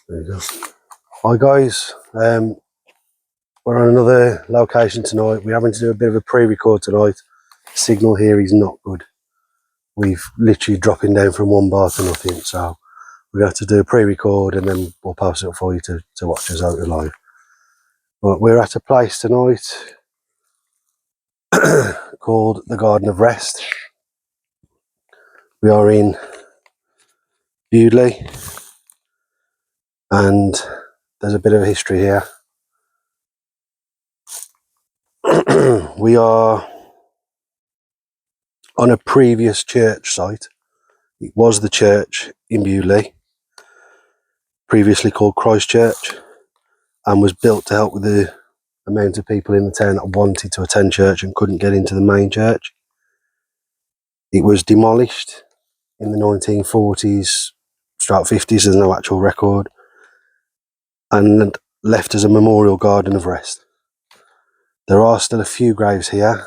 There you go. Hi guys, we're on another location tonight. We're having to do a bit of a pre-record tonight. The signal here is not good. We've literally dropping down from one bar to nothing, so we have to do a pre-record and then we'll post it up for you to watch us out live. But we're at a place tonight called the Garden of Rest. We are in Bewdley and there's a bit of a history here. We are on a previous church site. It was the church in Bewdley, previously called Christ Church, and was built to help with the amount of people in the town that wanted to attend church and couldn't get into the main church. It was demolished in the 1940s, start 50s, there's no actual record, and left as a memorial garden of rest. There are still a few graves here,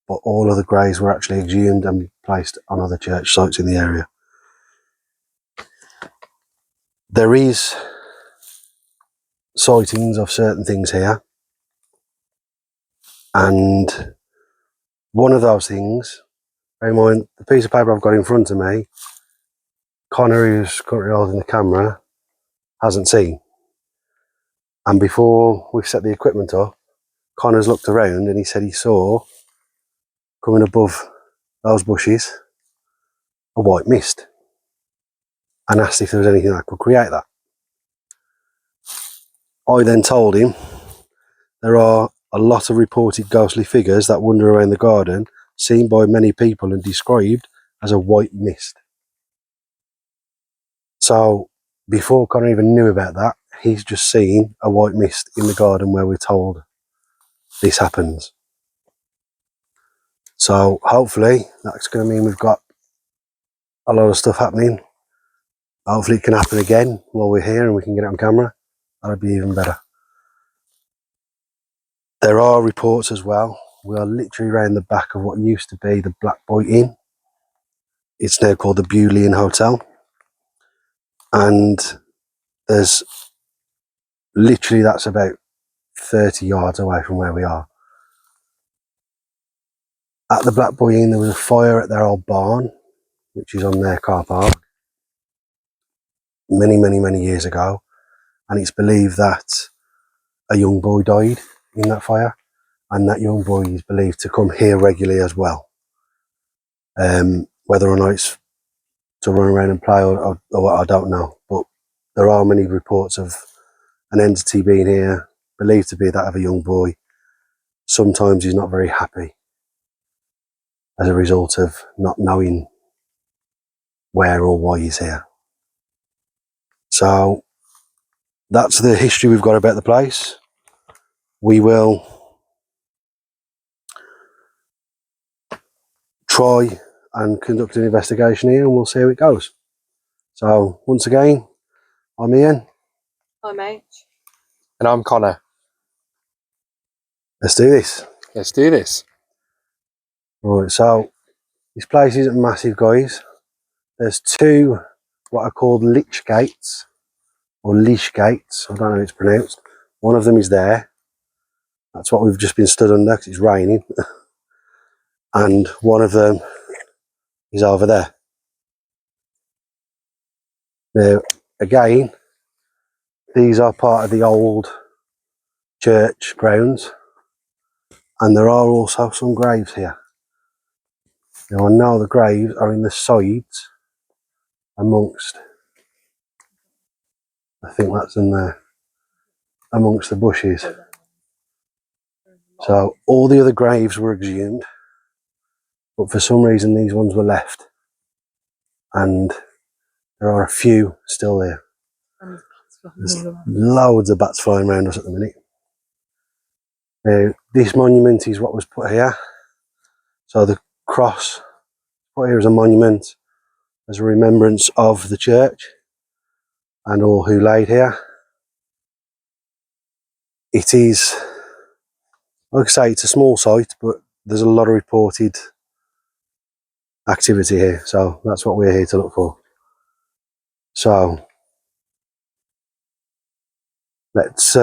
but all of the graves were actually exhumed and placed on other church sites in the area. There is sightings of certain things here, and one of those things, bear in mind, the piece of paper I've got in front of me, Connor, who's currently holding the camera, hasn't seen. And before we've set the equipment up, Connor's looked around and he said he saw, coming above those bushes, a white mist, and asked if there was anything that could create that. I then told him there are a lot of reported ghostly figures that wander around the garden, seen by many people and described as a white mist. So before Connor even knew about that, he's just seen a white mist in the garden where we're told this happens. So hopefully that's going to mean we've got a lot of stuff happening. Hopefully it can happen again while we're here and we can get it on camera. That'd be even better. There are reports as well. We are literally around the back of what used to be the Black Boy Inn. It's now called the Bewdley Inn Hotel. And there's literally, that's about 30 yards away from where we are. At the Black Boy Inn, there was a fire at their old barn, which is on their car park, many years ago. And it's believed that a young boy died in that fire, and that young boy is believed to come here regularly as well. Whether or not it's to run around and play or what, I don't know. But there are many reports of an entity being here, believed to be that of a young boy. Sometimes he's not very happy as a result of not knowing where or why he's here. So that's the history we've got about the place. We will try and conduct an investigation here and we'll see how it goes. So once again, I'm Ian. I'm H. And I'm Connor. Let's do this. Let's do this. Right, so this place isn't massive, guys. There's two what are called lich gates, or leash gates, I don't know how it's pronounced. One of them is there. That's what we've just been stood under because it's raining. And one of them is over there. Now, again, these are part of the old church grounds, and there are also some graves here. Now, I know the graves are in the sides amongst, I think that's in there, amongst the bushes. So all the other graves were exhumed, but for some reason these ones were left, and there are a few still there. There's loads of bats flying around us at the minute. Now, this monument is what was put here. So the cross put here as a monument, as a remembrance of the church and all who laid here. It is, like I say, it's a small site, but there's a lot of reported activity here, so that's what we're here to look for. So let's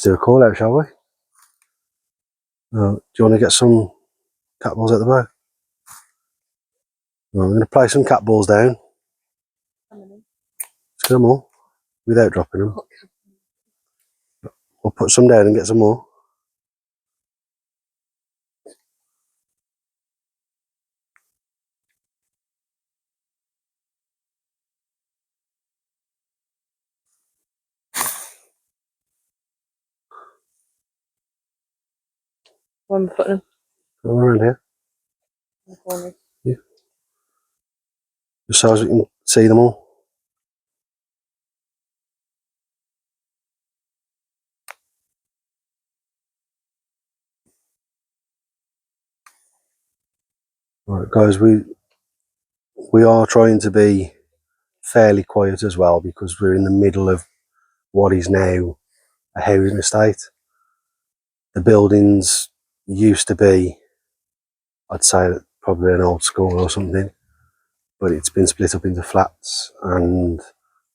do a call out, shall we? Do you want to get some cat balls at the back? Well, I'm going to play some cat balls down. Let's get them all without dropping them. We'll put some down and get some more. Where am I putting them? Put them around here. In the corners. Yeah. Just so as we can see them all. Right, guys, we are trying to be fairly quiet as well because we're in the middle of what is now a housing estate. The buildings used to be, I'd say, probably an old school or something, but it's been split up into flats and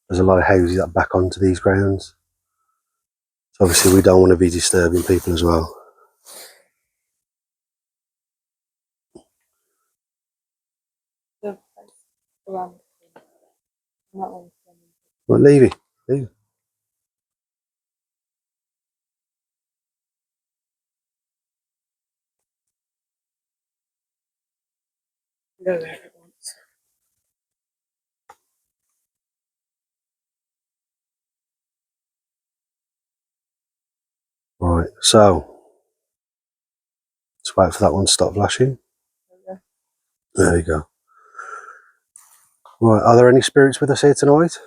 there's a lot of houses that back onto these grounds. So obviously we don't want to be disturbing people as well. The place around the corner. That one. Well, leave it. Leave it. Go there at once. Right, so let's wait for that one to stop flashing. There you go. Right, are there any spirits with us here tonight?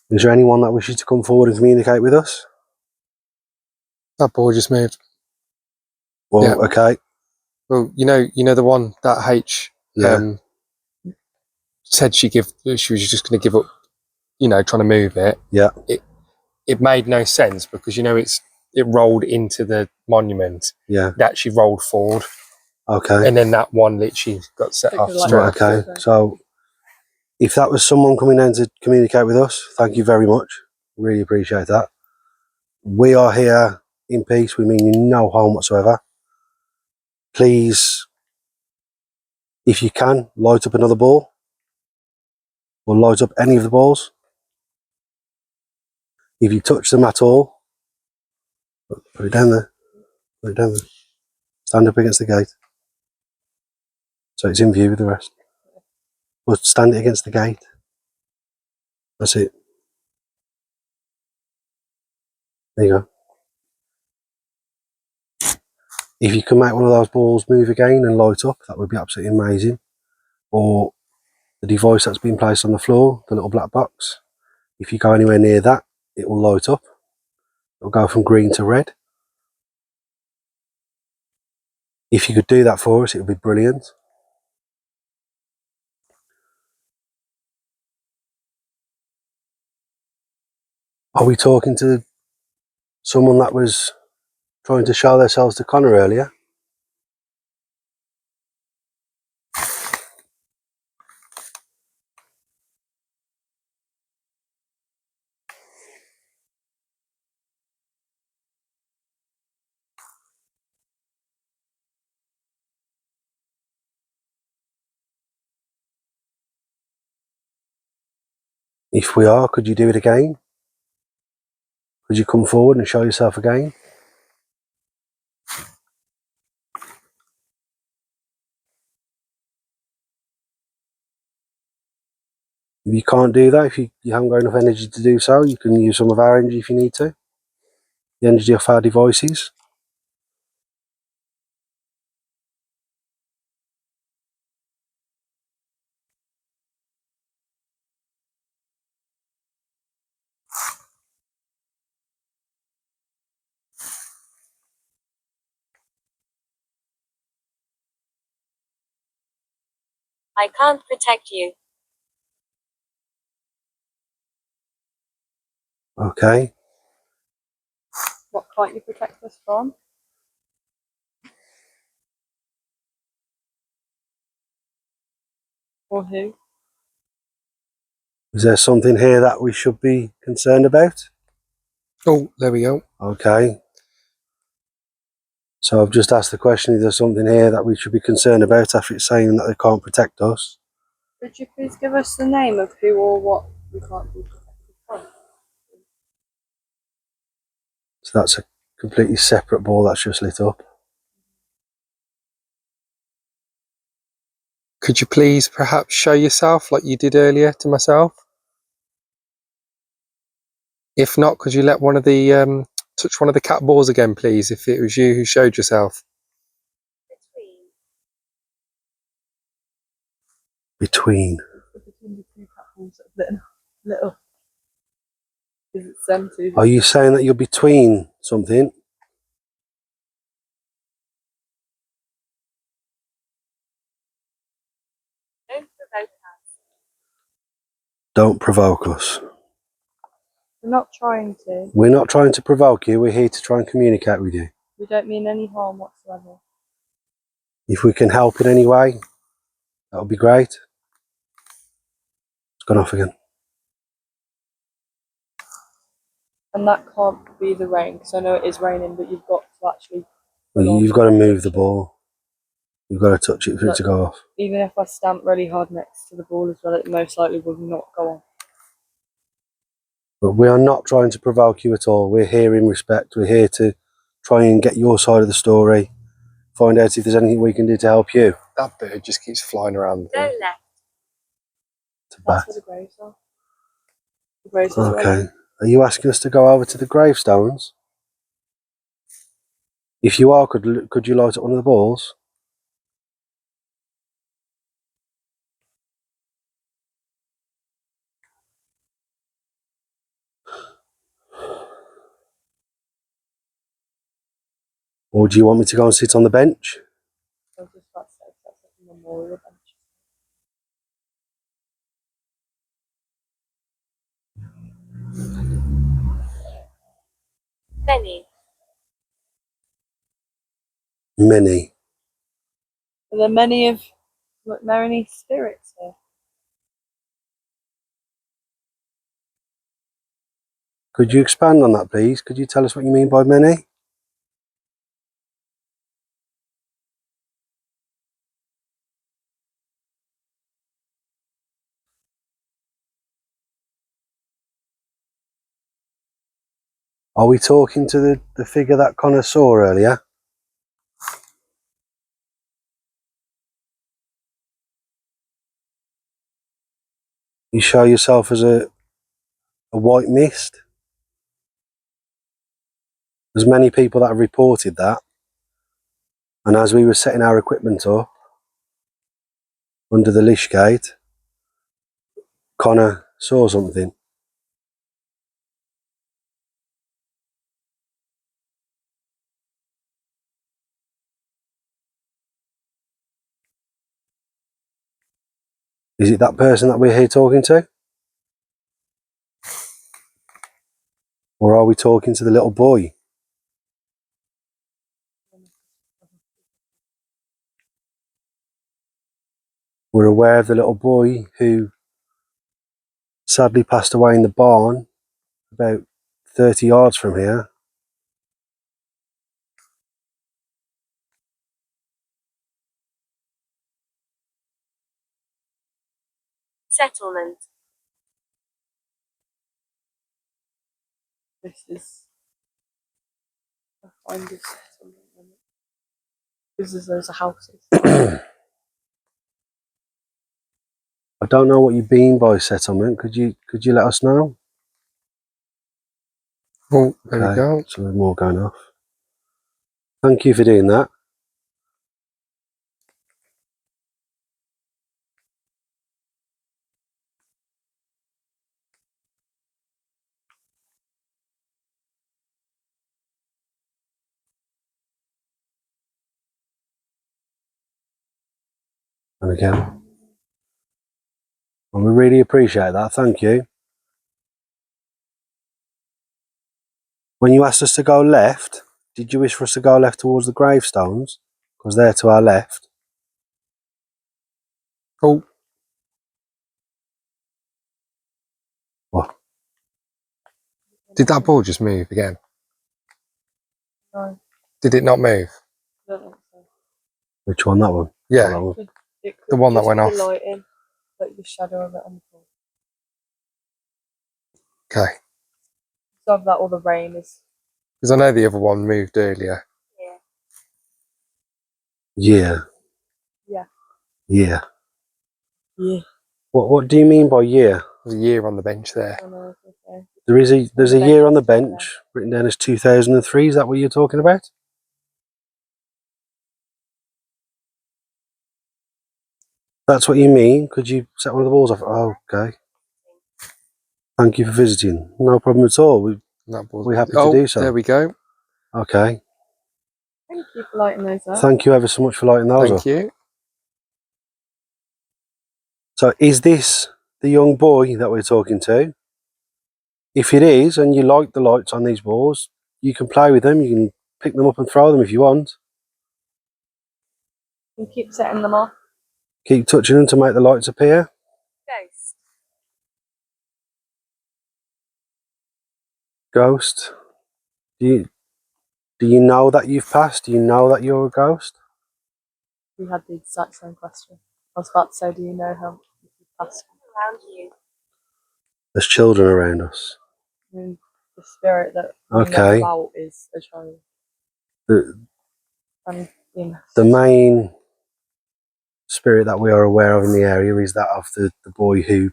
Is there anyone that wishes to come forward and communicate with us? That ball just moved. Well, Yeah. okay. Well, you know the one that H Yeah. said she was just going to give up. Trying to move it. Yeah. It made no sense because it rolled into the monument. Yeah. It actually rolled forward. Okay. And then that one literally got set off Like straight Right, off. okay. So if that was someone coming down to communicate with us, thank you very much. Really appreciate that. We are here in peace. We mean you no harm whatsoever. Please, if you can, light up another ball or light up any of the balls. If you touch them at all, put it down there. Put it down there. Stand up against the gate so it's in view with the rest. Or stand it against the gate. That's it. There you go. If you can make one of those balls move again and light up, that would be absolutely amazing. Or the device that's been placed on the floor, the little black box, if you go anywhere near that, it will light up. It'll go from green to red. If you could do that for us, it would be brilliant. Are we talking to someone that was trying to show themselves to Connor earlier? If we are, could you do it again? Could you come forward and show yourself again? If you can't do that, if you haven't got enough energy to do so, you can use some of our energy if you need to. The energy of our devices. I can't protect you. Okay. What can't you protect us from? Or who? Is there something here that we should be concerned about? Oh, there we go. Okay. So I've just asked the question, is there something here that we should be concerned about after it's saying that they can't protect us? Could you please give us the name of who or what we can't be protected from? So that's a completely separate ball that's just lit up. Could you please perhaps show yourself like you did earlier to myself? If not, could you let one of the touch one of the cat balls again, please, if it was you who showed yourself? Between. Between the two platforms that have lit up. Because it's them two. Are you saying that you're between something? Don't provoke us. Don't provoke us. We're not trying to. We're not trying to provoke you, we're here to try and communicate with you. We don't mean any harm whatsoever. If we can help in any way, that would be great. It's gone off again. And that can't be the rain, because I know it is raining, but you've got to actually... You've got to move the ball. You've got to touch it for it to go off. Even if I stamp really hard next to the ball as well, it most likely will not go on. But we are not trying to provoke you at all. We're here in respect. We're here to try and get your side of the story. Find out if there's anything we can do to help you. That bird just keeps flying around. Go left. It's a That's bat. where the graves are. The graves are Okay. Are you asking us to go over to the gravestones? If you are, could you light up one of the balls? Or do you want me to go and sit on the bench? I was just about to say, that's like a memorial bench. Many. Many. Are there many spirits here? Could you expand on that, please? Could you tell us what you mean by many? Are we talking to the figure that Connor saw earlier? You show yourself as a white mist? There's many people that have reported that. And as we were setting our equipment up under the lish gate, Connor saw something. Is it that person that we're here talking to? Or are we talking to the little boy? We're aware of the little boy who sadly passed away in the barn about 30 yards from here. Settlement. This is a kind of settlement. Because there's a houses. I don't know what you mean by settlement. Could you let us know? Oh, there we go. So there's more going off. Thank you for doing that. And again. Well, we really appreciate that. Thank you. When you asked us to go left, did you wish for us to go left towards the gravestones? Because they're to our left. Oh, Did that ball just move again? No, Did it not move? I don't think so. Which one? That one? Yeah. Oh, that one. It could The one that just went be off. the lighting, like the shadow of it on the floor. Okay. So that or the rain is. Because I know the other one moved earlier. Yeah. Yeah. Yeah. Yeah. Yeah. What do you mean by year? There's a year on the bench there. I know, okay. There's On a the year on the bench, bench written down as 2003. Is that what you're talking about? That's what you mean? Could you set one of the walls off? Oh, okay. Thank you for visiting. No problem at all. We're happy to do so. There we go. Okay. Thank you for lighting those up. Thank you ever so much for lighting those up. Thank you. So is this the young boy that we're talking to? If it is, and you like the lights on these walls, you can play with them. You can pick them up and throw them if you want. And keep setting them off. Keep touching them to make the lights appear. Ghost. Ghost. Do you know that you've passed? Do you know that you're a ghost? We had the exact same question. I was about to say, do you know how you passed? Around you. There's children around us. I mean, the spirit that we know Okay. about is a child. The And the main spirit that we are aware of in the area is that of the boy who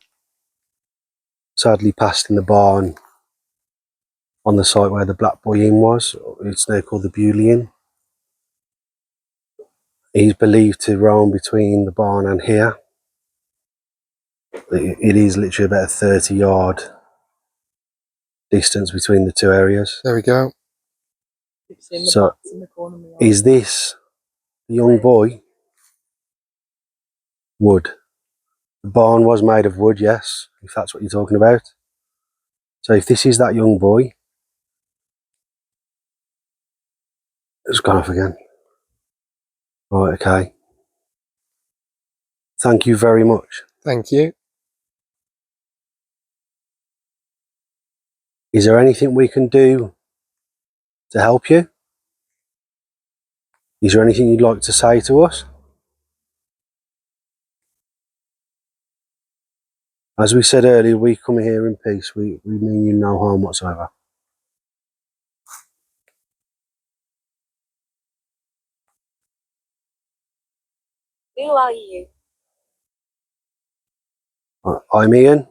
sadly passed in the barn on the site where the Black Boy Inn was. It's now called the Bewdley Inn. He's believed to roam between the barn and here. It is literally about a 30-yard distance between the two areas. There we go. keep seeing the So, bats in the corner of my eye. is this the young boy? Wood. The barn was made of wood, yes, if that's what you're talking about. So if this is that young boy, it's gone off again. Right, okay. Thank you very much. Thank you. Is there anything we can do to help you? Is there anything you'd like to say to us? As we said earlier, we come here in peace. We mean you no harm whatsoever. Who are you? I'm Ian.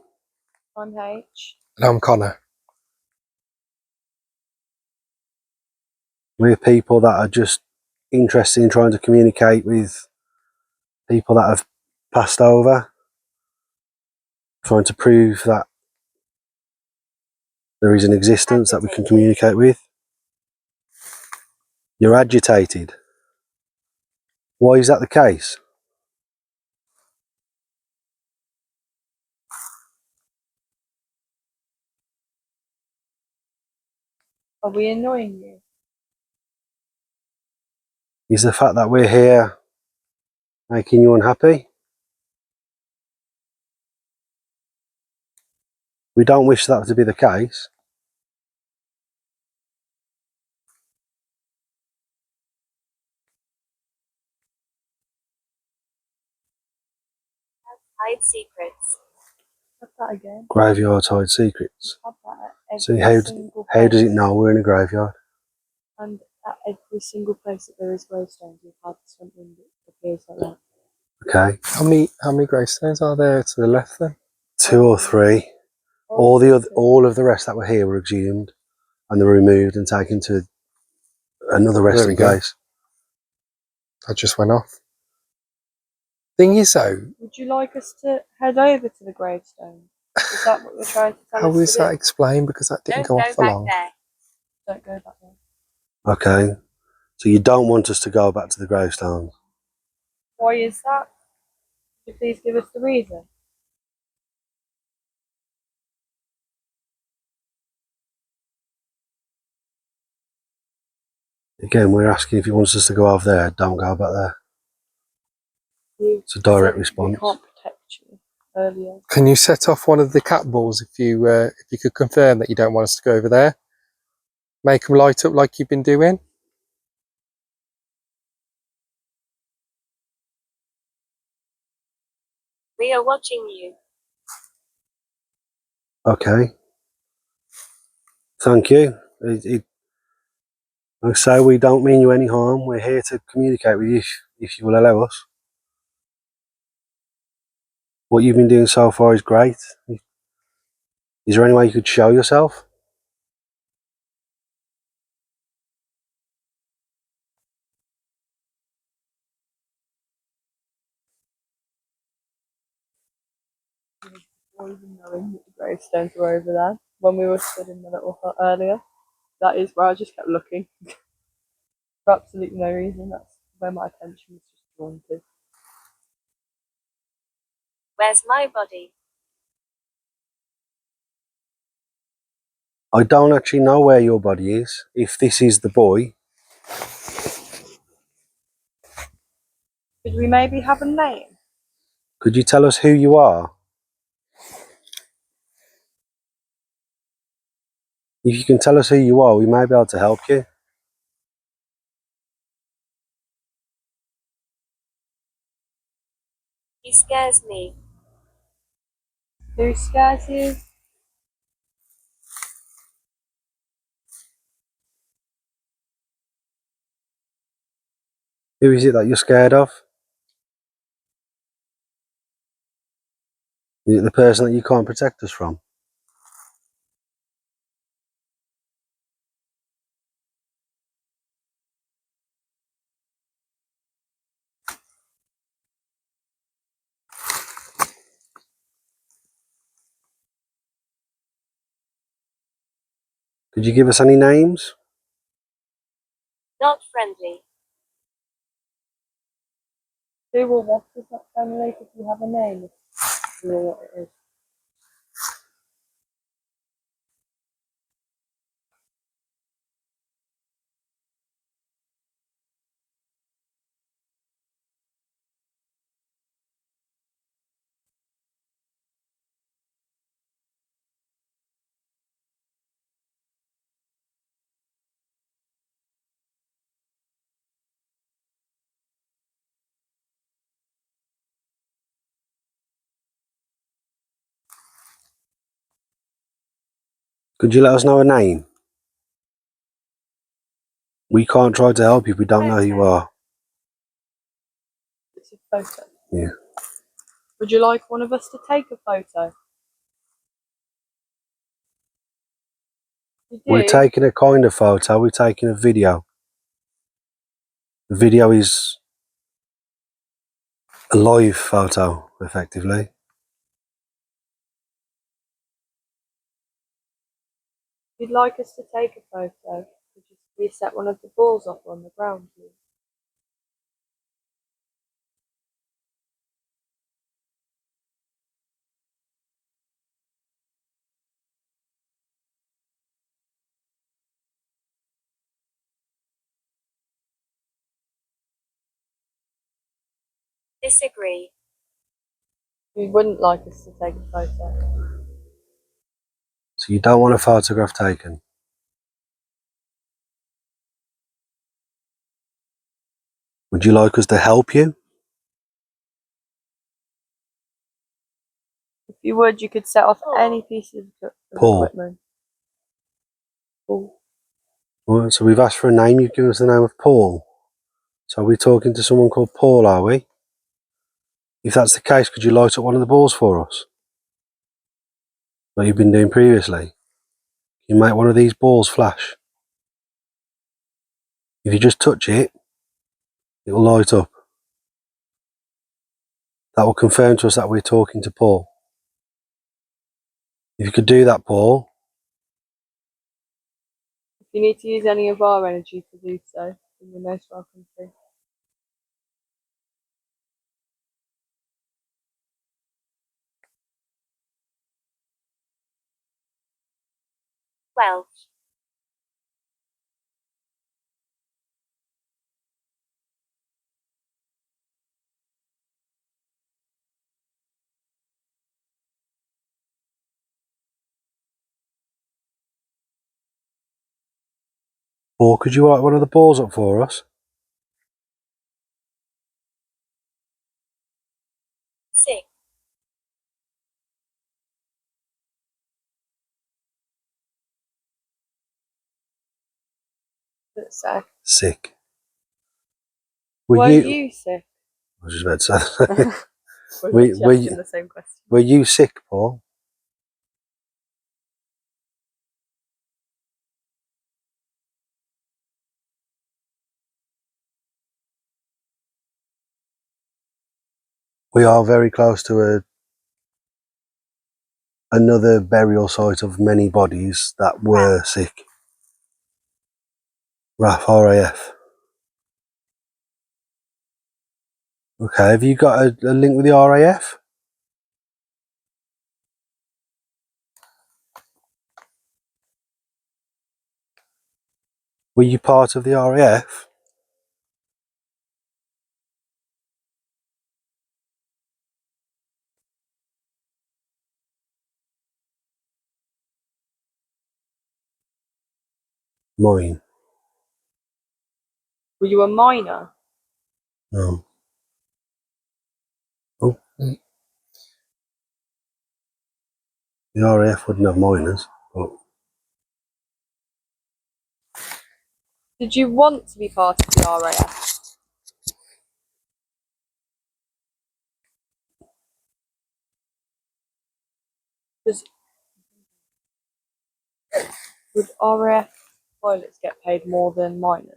I'm H. And I'm Connor. We're people that are just interested in trying to communicate with people that have passed over, trying to prove that there is an existence that we can communicate with. You're agitated. Why is that the case? Are we annoying you? Is the fact that we're here making you unhappy? We don't wish that to be the case. Hide secrets. Have that again. Graveyards hide secrets. Have that at So every single how does it place. know we're in a graveyard? And at every single place that there is gravestones, we've had something that appears like that. Okay. How many gravestones are there to the left then? 2 or 3. All of the rest that were here were exhumed and they were removed and taken to another There we resting go. place. That just went off. Thing is though, Would you like us to head over to the gravestone? Is that what you're trying to tell how us is to that do? explained? Because that didn't Don't go go off for back long. there. Don't go back there. Okay. So you don't want us to go back to the gravestone? Why is that? Could you please give us the reason? Again, we're asking if he wants us to go over there. Don't go back there. You It's a direct said response. we can't protect you. earlier. Can you set off one of the cat balls if you could confirm that you don't want us to go over there? Make them light up like you've been doing. We are watching you. Okay. Thank you. Like I say, we don't mean you any harm. We're here to communicate with you if you will allow us. What you've been doing so far is great. Is there any way you could show yourself? Before even knowing that the gravestones were over there, when we were stood in the little hut earlier, that is where I just kept looking for absolutely no reason. That's where my attention was just drawn to. Where's my body? I don't actually know where your body is. If this is the boy, Could we maybe have a name? could you tell us who you are? If you can tell us who you are, we may be able to help you. He scares me. Who scares you? Who is it that you're scared of? Is it the person that you can't protect us from? Could you give us any names? Not friendly. Who or what is that family? If you have a name, if you know what it is. Could you let us know a name? We can't try to help you if we don't know who you are. It's a photo. Yeah. Would you like one of us to take a photo? You We're do? taking a kind of photo, we're taking a video. The video is a live photo, effectively. If you'd like us to take a photo, could you reset one of the balls off on the ground, please? Disagree. You wouldn't like us to take a photo. So you don't want a photograph taken. Would you like us to help you? If you would, you could set off any piece of Paul. equipment. Paul. Right, so we've asked for a name, you've given us the name of Paul. So are we talking to someone called Paul, are we? If that's the case, could you light up one of the balls for us? Like you've been doing previously. You make one of these balls flash. If you just touch it, it will light up. That will confirm to us that we're talking to Paul. If you could do that, Paul. If you need to use any of our energy to do so, then you're most welcome to. Well. Paul, could you write one of the balls up for us? Sick. Let's say. Sick. Were you sick? I was just about to say. We're literally asking the same question. Were you sick, Paul? We are very close to another burial site of many bodies that were sick. RAF. Okay, have you got a link with the RAF? Were you part of the RAF? Mine. Were you a miner? No. Oh. The RAF wouldn't have miners, but Did you want to be part of the RAF? Because would RAF pilots get paid more than miners?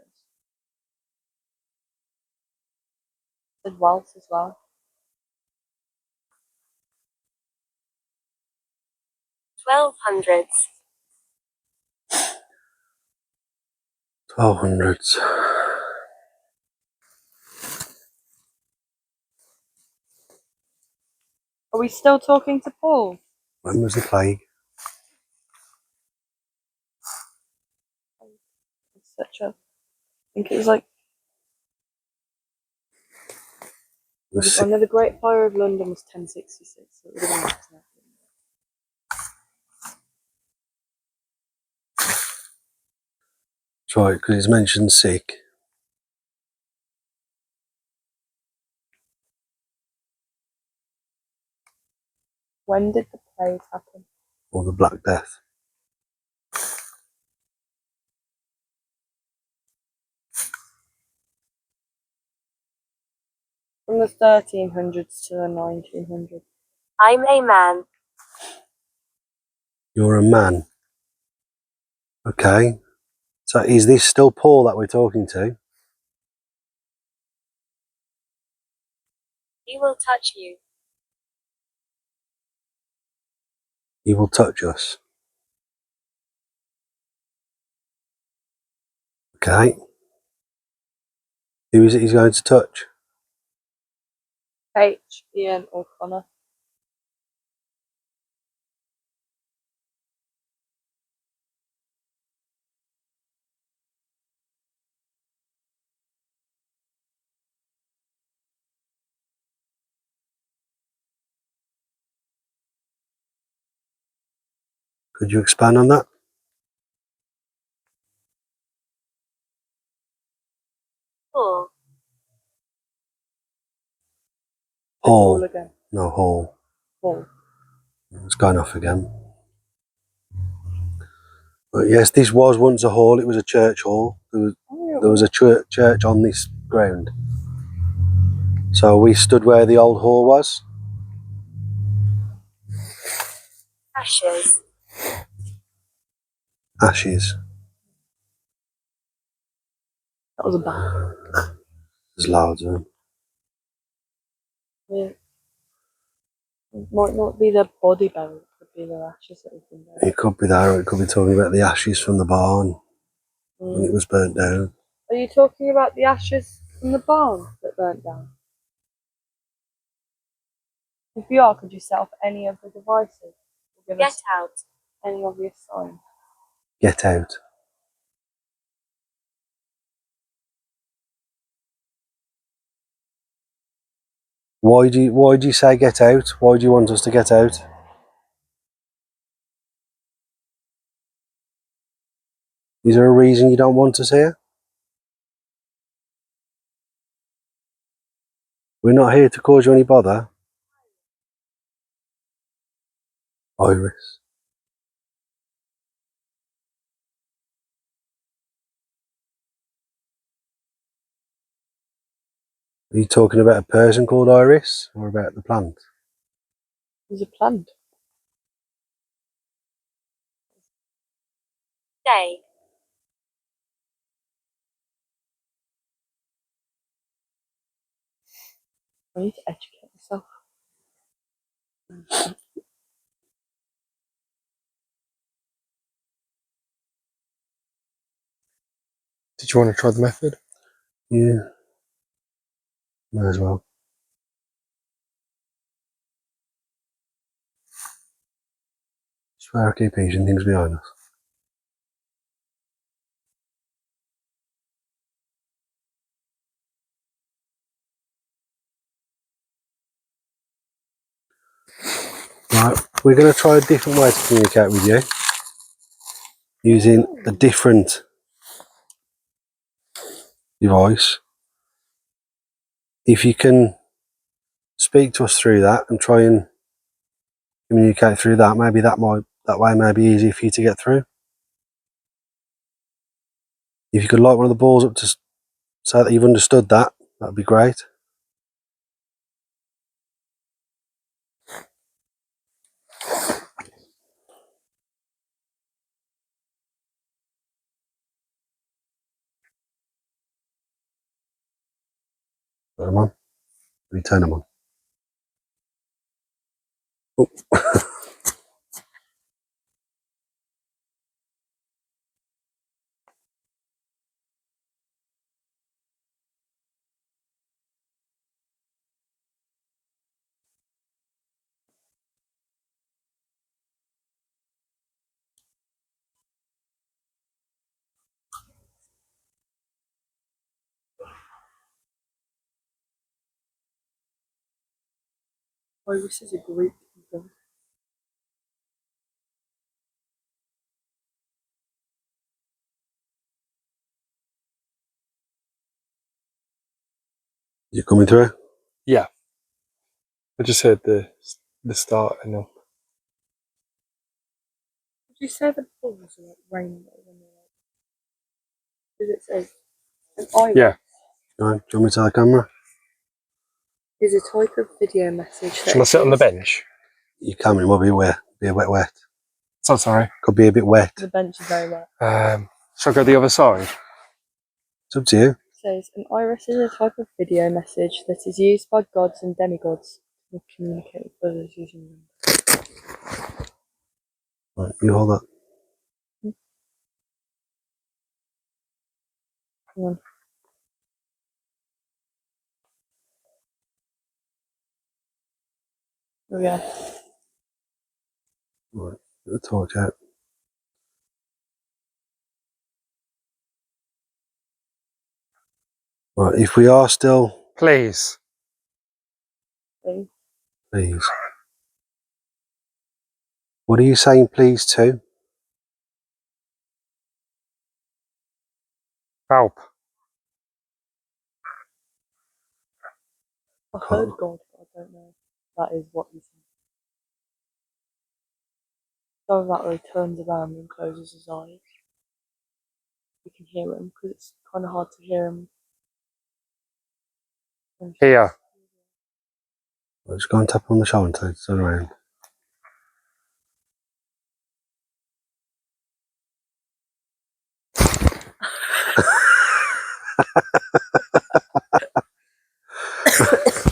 Said Welsh as well. 1200s. 1200s. Are we still talking to Paul? When was the plague? Etc. I think it was like I know the Great Fire of London was 1066, so it would have been after that. That's right, because it's mentioned sick. When did the plague happen? Or the Black Death. From the 1300s to the 1900s. I'm a man. You're a man. Okay. So is this still Paul that we're talking to? He will touch you. He will touch us. Okay. Who is it he's going to touch? H. Ian or Connor. Could you expand on that? Paul. Hall. Again. No, Hall. Paul. It's gone off again. But yes, this was once a hall. It was a church hall. There was a church on this ground. So we stood where the old hall was. Ashes. Ashes. That was a bad. There's loads of them. Yeah. It might not be their body buried, it could be their ashes that have been buried. It could be there, or it could be talking about the ashes from the barn when it was burnt down. Are you talking about the ashes from the barn that burnt down? If you are, could you set off any of the devices? Or give Get us out. any obvious sign? Get out. Why do you say get out? Why do you want us to get out? Is there a reason you don't want us here? We're not here to cause you any bother. Iris. Are you talking about a person called Iris or about the plant? There's a plant. Day. I need to educate myself. Did you want to try the method? Yeah. May as well. Swear I keep eating things behind us. Right, we're going to try a different way to communicate with you. Using a different device. If you can speak to us through that and try and communicate through that, maybe that way may be easier for you to get through. If you could light one of the balls up to say that you've understood that, that'd be great. Put them on. Return them on. Oh. Iris is a Greek god. You coming through? Yeah. I just heard the start and all. Did you say the balls are like rainbow when they're like? Does it say an iris? Yeah. Right, do you want me to tell the camera? Is a type of video message that Shall I sit on the is- bench? Your camera might be wet. Be a wet. So sorry. Could be a bit wet. The bench is very wet. Shall I go the other side? It's up to you. It says an iris is a type of video message that is used by gods and demigods to communicate with others using them. Right, you hold that. Hang on. Oh yeah. Right, the torch out. Right, if we are still, Please. See? please. What are you saying please to? Help. I heard God, but I don't know if that is what he's saying. So that way he turns around and closes his eyes. You can hear him because it's kind of hard to hear him. Here. Right, just go and tap on the shoulder and tell it to turn around.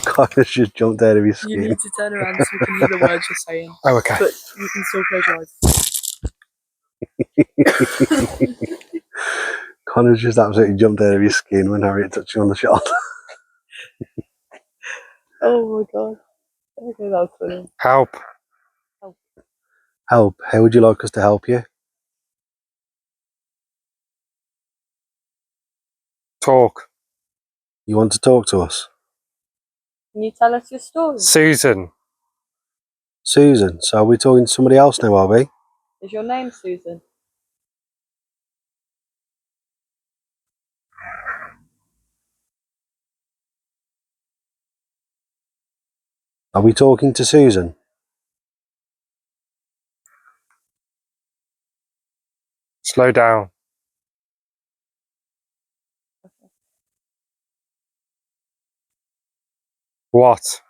Connor's just jumped out of his You skin. need to turn around so you can hear the words you're saying, Oh, okay. but you can still close your eyes. Connor's just absolutely jumped out of his skin when Harriet touched you on the shoulder. Oh my god. Okay, that was funny. Help. Help. How would you like us to help you? Talk. You want to talk to us? Can you tell us your story? Susan. Susan. So are we talking to somebody else now, are we? Is your name Susan? Are we talking to Susan? Slow down. What?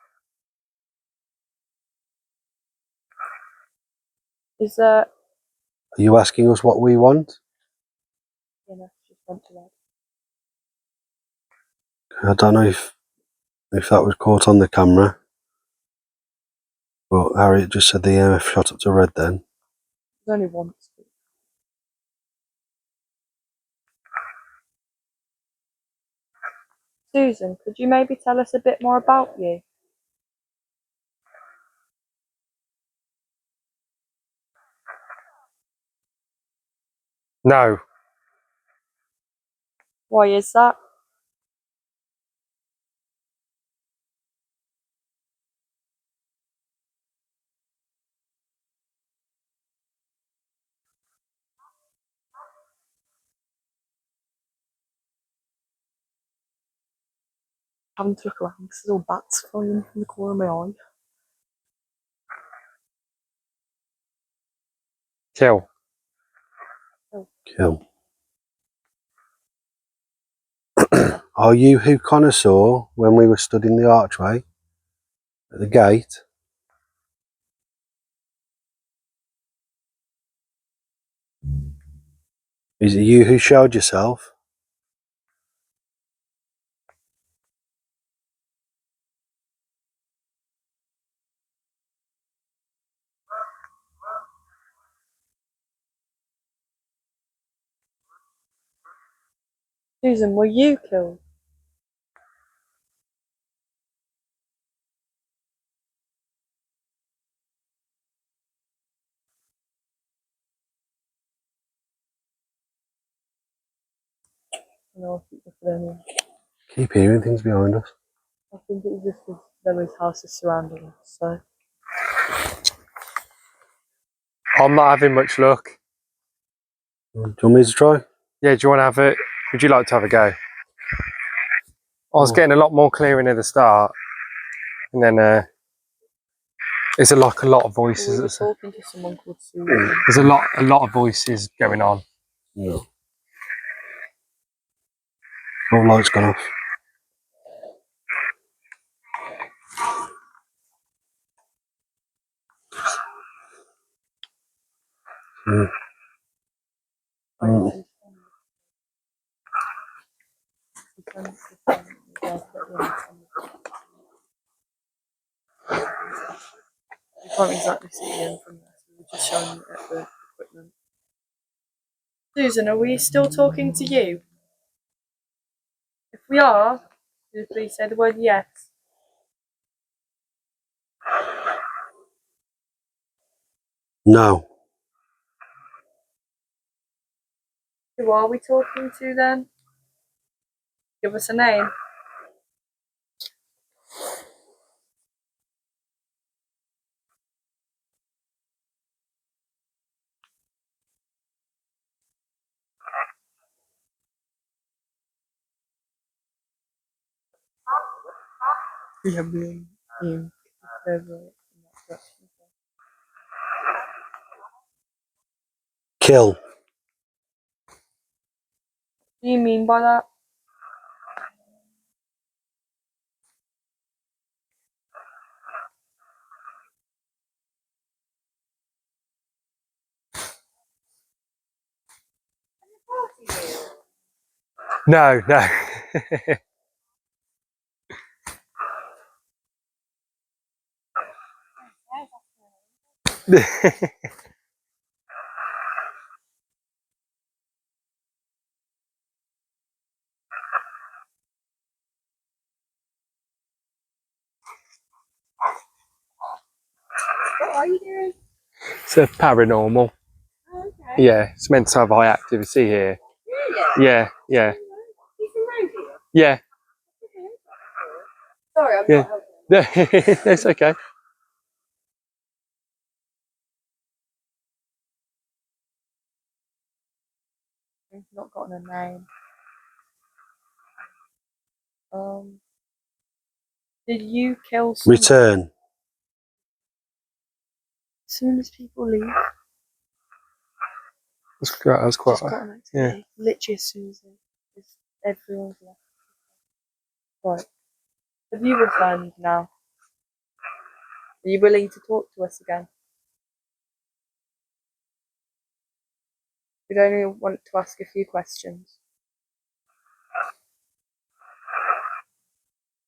Is there? Are you asking us what we want? You know, just went to bed. I don't know if that was caught on the camera, but Harriet just said the EMF shot up to red then. There's only once. Susan, could you maybe tell us a bit more about you? No. Why is that? Having to look around because there's all bats flying from the corner of my eye. Kill. Kill. Are you who Connor saw when we were stood in the archway at the gate? Is it you who showed yourself? Susan, were you killed? No, I think that's anyway. Keep hearing things behind us. I think it was just because Lily's house is surrounding us, so. I'm not having much luck. Do you want me to try? Yeah, do you want to have it? Would you like to have a go? I was getting a lot more clear near the start, and then there's like a lot of voices. We were talking to someone called Susan. There's a lot of voices going on. Yeah. All lights gone off. Mm. Mm. You can't exactly see the end from there, so we're just showing you at the equipment. Susan, are we still talking to you? If we are, could you please say the word yes? No. Who are we talking to then? Give us a name. We have been in over. Kill. What do you mean by that? No, no. What are you doing? It's a paranormal. Oh, okay. Yeah, it's meant to have high activity here. Really? Yeah, yeah, You from around here? yeah. Sorry, I'm Yeah. not helping. It's okay. We've not gotten a name. Did you kill someone? Return. As soon as people leave, That's quite. just got an activity. Literally as soon as everyone's left. Right. Have you returned now? Are you willing to talk to us again? We'd only want to ask a few questions.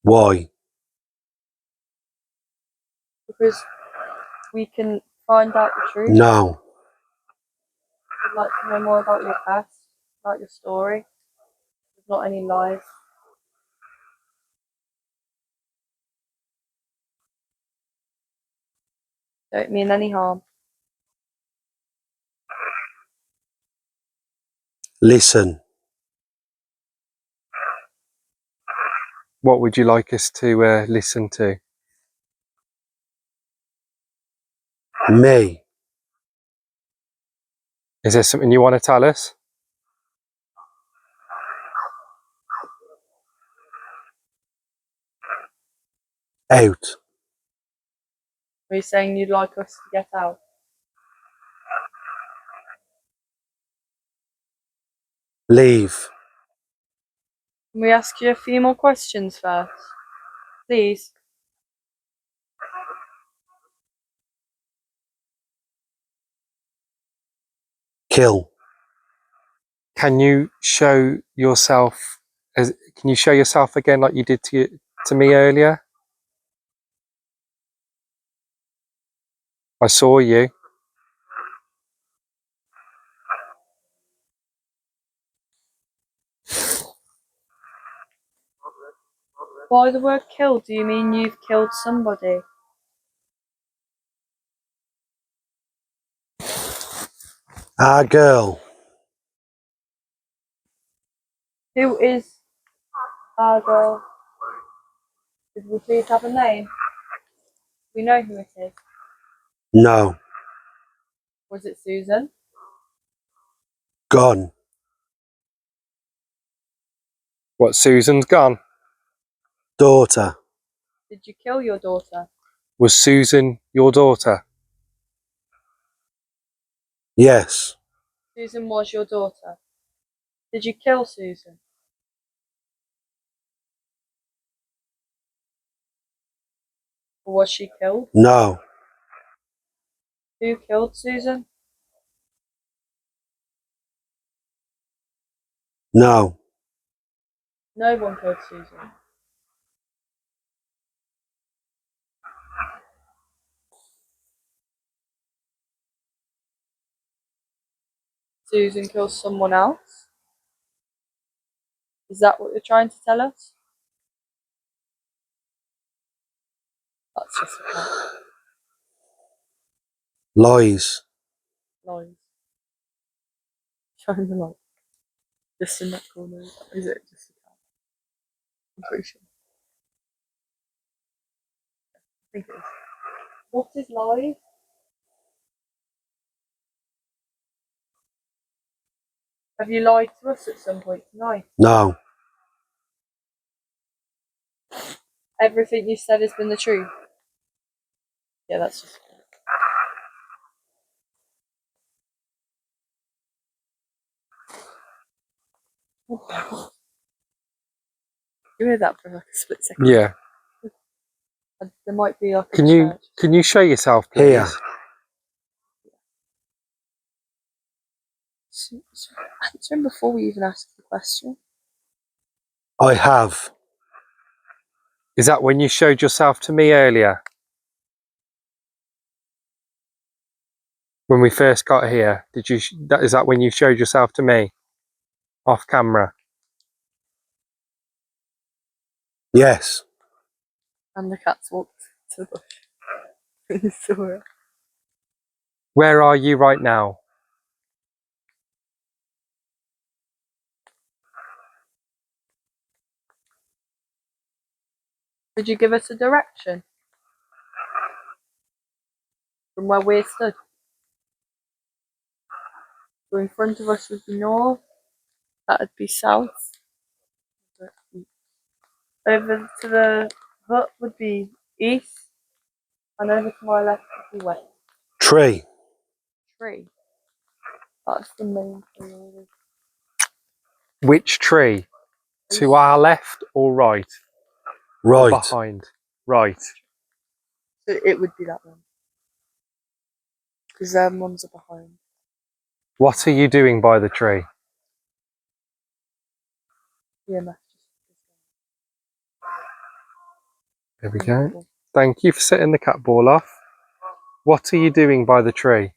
Why? Because we can find out the truth. No. We'd like to know more about your past, about your story. There's not any lies. Don't mean any harm. Listen. What would you like us to listen to? Me. Is there something you want to tell us? Out. Are you saying you'd like us to get out? Leave. Can we ask you a few more questions first? Please. Kill. Can you show yourself? Can you show yourself again like you did to me earlier? I saw you. By the word kill, do you mean you've killed somebody? Our girl. Who is our girl? Could we please have a name? We know who it is. No. Was it Susan? Gone. What? Susan's gone. Daughter. Did you kill your daughter? Was Susan your daughter? Yes. Susan was your daughter. Did you kill Susan? Or was she killed? No. Who killed Susan? No. No one killed Susan. Susan killed someone else? Is that what you're trying to tell us? That's just a cat. Lies. Lies. Shine the light. Just in that corner. Is it just a cat? I'm pretty sure. I think it is. What is lies? Have you lied to us at some point tonight? No. Everything you said has been the truth? Yeah, that's just... You hear that for like a split second? Yeah. There might be like a Can you show yourself, please? Here. Answer him before we even ask the question. I have. Is that when you showed yourself to me earlier? When we first got here, did you? Is that when you showed yourself to me, off camera? Yes. And the cats walked to the bush. He saw it. Where are you right now? Could you give us a direction? From where we stood? So in front of us would be north. That would be south. Over to the hut would be east. And over to my left would be west. Tree. Tree. That's the main thing. Which tree? To our left or right? Or Right. behind? Right. So it would be that one. Because them ones are behind. What are you doing by the tree? Yeah, that's There we go. Thank you for setting the cat ball off. What are you doing by the tree?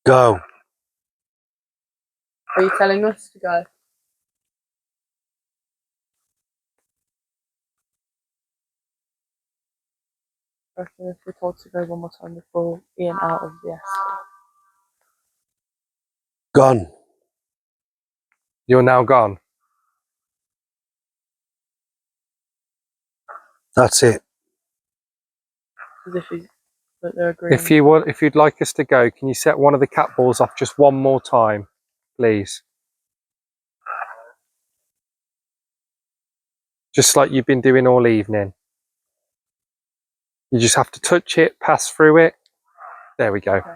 Go. Are you telling us to go? I reckon if we're told to go one more time before being out of the escort. Gone. You're now gone. That's it. As if he's, but they're agreeing. If you'd like us to go, can you set one of the cat balls off just one more time, please? Just like you've been doing all evening. You just have to touch it, pass through it. There we go. Okay.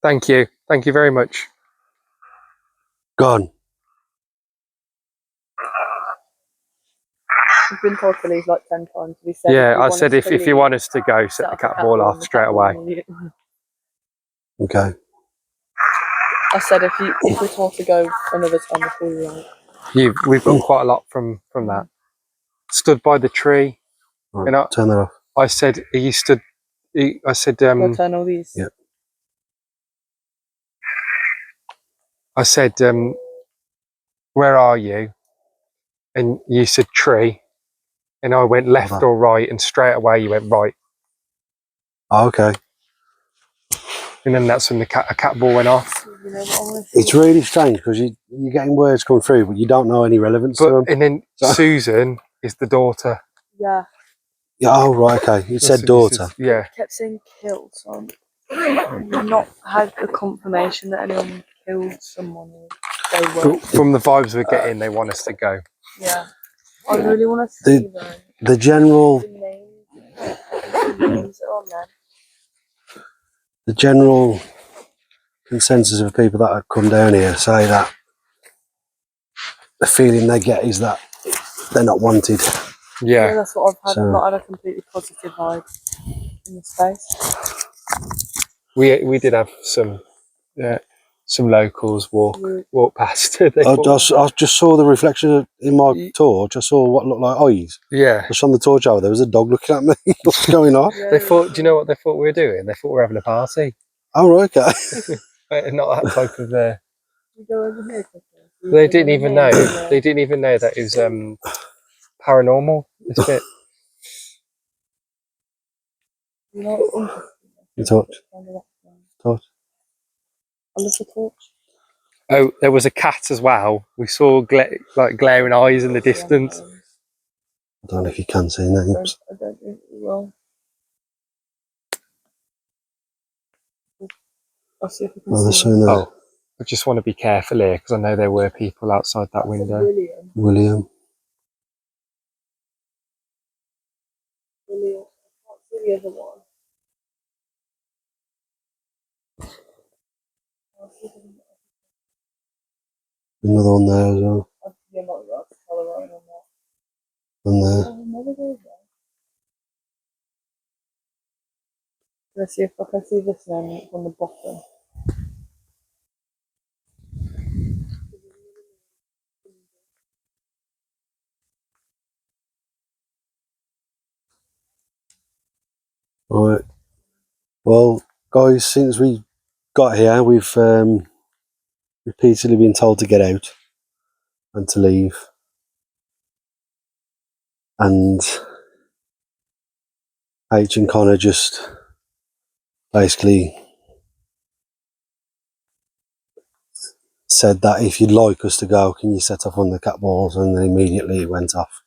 Thank you. Thank you very much. Gone. We've been told to leave like 10 times. We said Yeah, if you I want said us if to you leave, want us to go, set the cat ball off straight away. Okay. I said if we're told to go another time before we leave. We've got quite a lot from that. Stood by the tree. Right, And turn that off. I said, are you stood? I said, We'll turn all these. Yeah. I said, where are you? And you said tree. And I went left or right, and straight away you went right. Oh, okay. And then that's when a cat ball went off. You know what I want to It's really strange because you're getting words come through, but you don't know any relevance to them. And then Susan is the daughter. Yeah. Yeah. Oh, right. Okay. You said daughter. Yeah. It kept saying killed, so I've not had the confirmation that anyone killed someone. Or they were. From the vibes we're getting, they want us to go. Yeah. I really want to see The general the names are on there. the general consensus of people that have come down here say that the feeling they get is that they're not wanted. Yeah, Yeah. that's what I've had. So- I've not had a completely positive vibe in the space. We did have some locals walk past. They I thought, just saw the reflection in my torch. I saw what looked like eyes. yeah. Just on the torch over there was a dog looking at me. What's going on? Yeah, They thought, do you know what they thought we were doing? They thought we were having a party. Oh, right, okay. Not that type of. You go over here quickly. They didn't even know. They didn't even know that it was paranormal. This bit. You know what's interesting? The torch. Torch. A little torch. Oh, there was a cat as well. We saw glaring eyes in the distance. I don't know if you can see names. I don't think we will. I'll see if we can Oh, they're see saying Oh, I just want to be careful here because I know there were people outside that window. William. William. William. I can't see the other one. I'll see if I can- Another one there as well. Yeah, not that. Colour right on that. And there. Oh, another goes there. Let's see if I can see this name on the bottom. Right. Well, guys, since we got here, we've repeatedly been told to get out and to leave. And H and Connor just basically said that if you'd like us to go, can you set off on the cat balls? And then immediately it went off.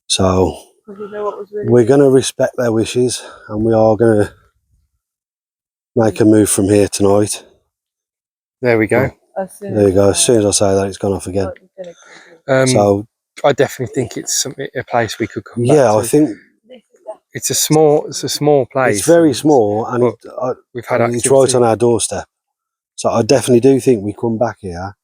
So You know what was really we're going to respect their wishes and we are going to make a move from here tonight. There we go. There you go. As soon as I say that, it's gone off again. Oh, So I definitely think it's a place we could come back yeah, to. I think It's a small place. It's very small, and we've had it's right activity. on our doorstep. So I definitely do think we come back here,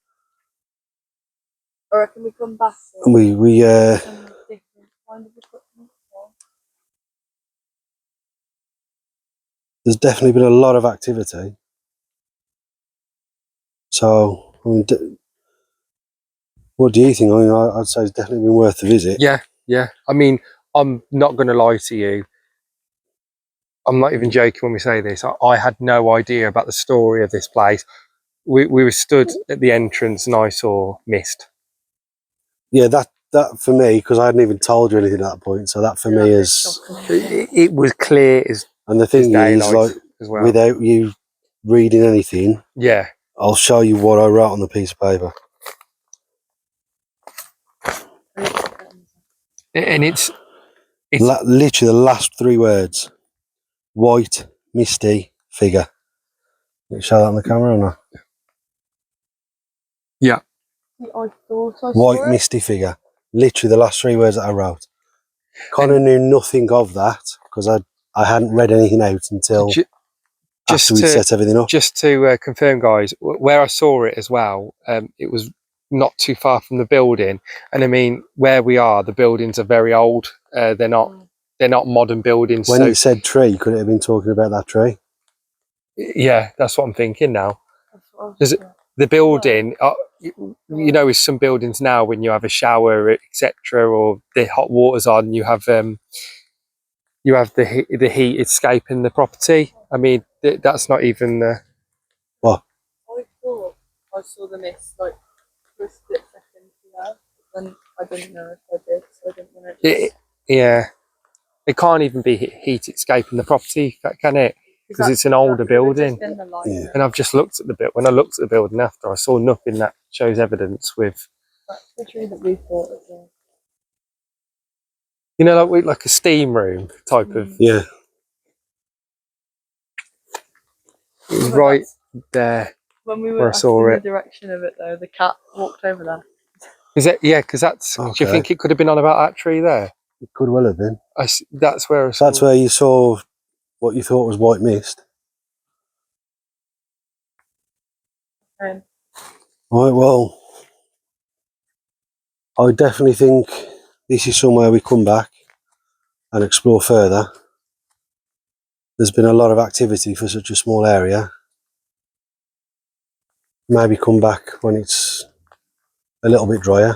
Or can we come back and we some different kind of equipment? there's definitely been a lot of activity. So, I mean, what do you think? I mean, I'd say it's definitely been worth the visit. Yeah. I mean, I'm not going to lie to you. I'm not even joking when we say this. I had no idea about the story of this place. We were stood at the entrance and I saw mist. Yeah, that for me, because I hadn't even told you anything at that point. So that for me is, It was clear as and the thing is, daylight like, as well. without you reading anything, Yeah. I'll show you what I wrote on the piece of paper. And it's Literally the last 3 words: white, misty figure. Can you show that on the camera or not? yeah. I thought I White, saw it. misty figure. Literally the last 3 words that I wrote. Connor knew nothing of that because I hadn't read anything out until after we'd set everything up. Just to confirm, guys, where I saw it as well, it was not too far from the building. And I mean, where we are, the buildings are very old. They're not modern buildings. When so it said tree, could it have been talking about that tree? yeah, that's what I'm thinking now. That's what I was Does thinking. the building, you know, with some buildings now, when you have a shower, etc., or the hot water's on, you have the heat escaping the property. I mean, that's not even What? I thought I saw the mist like for a split second, and I didn't know if I did, so I didn't want to. yeah. It can't even be heat escaping the property, can it? Because it's an older building. Yeah. And I've just looked at the when I looked at the building after, I saw nothing that shows evidence with. That's the tree that we thought as well. You know, like a steam room type of. Yeah. It was right there. When we where were I saw asking it. the direction of it, though, the cat walked over there. Is it? Yeah, because that's. Okay. Do you think it could have been on about that tree there? It could well have been. That's where. So that's where you saw what you thought was white mist. Um, Right, well, I definitely think this is somewhere we come back and explore further. There's been a lot of activity for such a small area. Maybe come back when it's a little bit drier.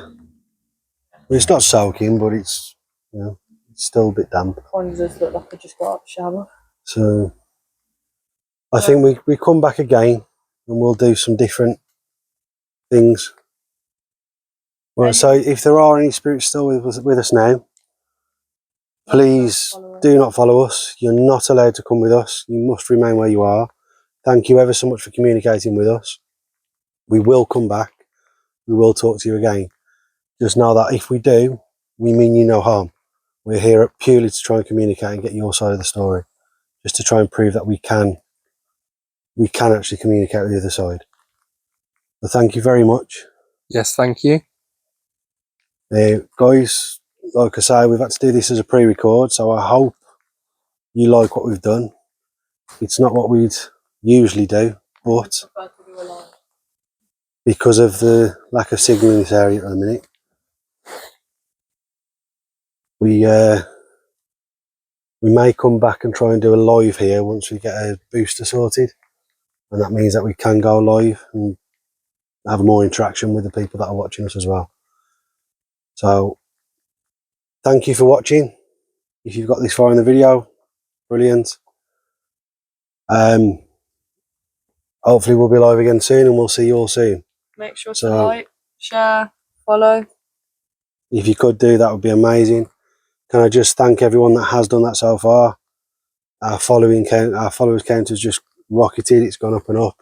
Well, it's not soaking, but it's, you know, it's still a bit damp. kind of does look like I just got out of the shower. So I think we come back again and we'll do some different things. Right, so if there are any spirits still with us now, please do not follow us. You're not allowed to come with us. You must remain where you are. Thank you ever so much for communicating with us. We will come back. We will talk to you again. Just know that if we do, we mean you no harm. We're here purely to try and communicate and get your side of the story. Just to try and prove that we can actually communicate with the other side. So thank you very much. Yes, thank you. Guys, like I say, we've had to do this as a pre-record, so I hope you like what we've done. It's not what we'd usually do, but because of the lack of signal in this area at the minute, we may come back and try and do a live here once we get a booster sorted, and that means that we can go live and have more interaction with the people that are watching us as well. So thank you for watching. If you've got this far in the video, brilliant. Hopefully we'll be live again soon, and we'll see you all soon. Make sure to like, share, follow. If you could do, that would be amazing. Can I just thank everyone that has done that so far? Our followers count has just rocketed. It's gone up and up.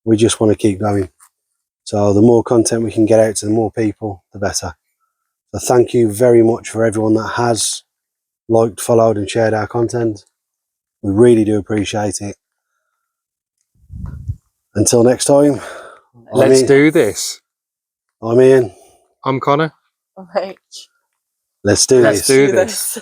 We just want to keep going. So the more content we can get out to the more people, the better. So thank you very much for everyone that has liked, followed and shared our content. We really do appreciate it. Until next time, Let's do this. I'm Ian. I'm Connor. Okay. Let's do Let's this. do this.